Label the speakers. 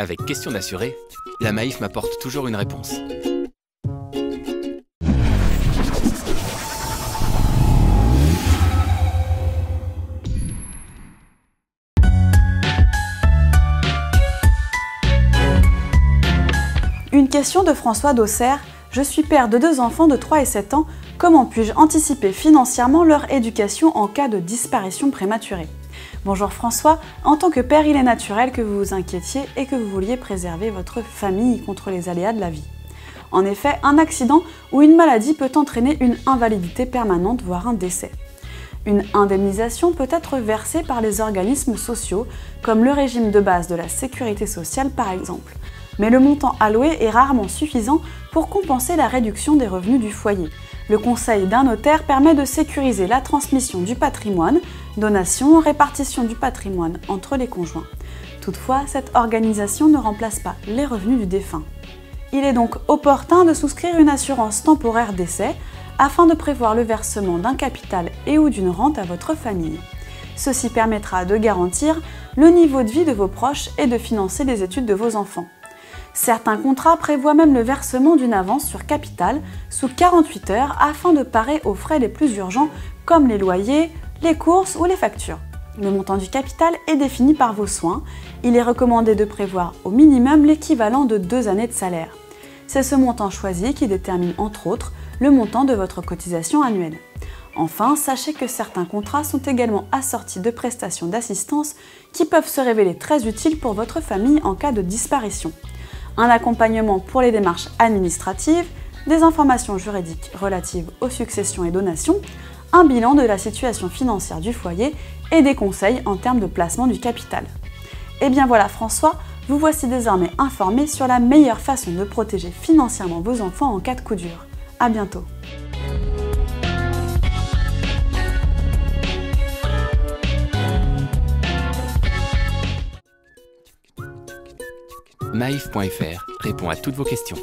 Speaker 1: Avec Question d'assuré, la Maïf m'apporte toujours une réponse.
Speaker 2: Une question de François d'Auxerre. Je suis père de 2 enfants de 3 et 7 ans. Comment puis-je anticiper financièrement leur éducation en cas de disparition prématurée? Bonjour François, en tant que père, il est naturel que vous vous inquiétiez et que vous vouliez préserver votre famille contre les aléas de la vie. En effet, un accident ou une maladie peut entraîner une invalidité permanente, voire un décès. Une indemnisation peut être versée par les organismes sociaux, comme le régime de base de la sécurité sociale par exemple. Mais le montant alloué est rarement suffisant pour compenser la réduction des revenus du foyer. Le conseil d'un notaire permet de sécuriser la transmission du patrimoine, donation, répartition du patrimoine entre les conjoints. Toutefois, cette organisation ne remplace pas les revenus du défunt. Il est donc opportun de souscrire une assurance temporaire décès afin de prévoir le versement d'un capital et ou d'une rente à votre famille. Ceci permettra de garantir le niveau de vie de vos proches et de financer les études de vos enfants. Certains contrats prévoient même le versement d'une avance sur capital sous 48 heures afin de parer aux frais les plus urgents comme les loyers, les courses ou les factures. Le montant du capital est défini par vos soins. Il est recommandé de prévoir au minimum l'équivalent de 2 années de salaire. C'est ce montant choisi qui détermine entre autres le montant de votre cotisation annuelle. Enfin, sachez que certains contrats sont également assortis de prestations d'assistance qui peuvent se révéler très utiles pour votre famille en cas de disparition. Un accompagnement pour les démarches administratives, des informations juridiques relatives aux successions et donations, un bilan de la situation financière du foyer et des conseils en termes de placement du capital. Et bien voilà François, vous voici désormais informé sur la meilleure façon de protéger financièrement vos enfants en cas de coup dur. À bientôt.
Speaker 1: Maïf.fr répond à toutes vos questions.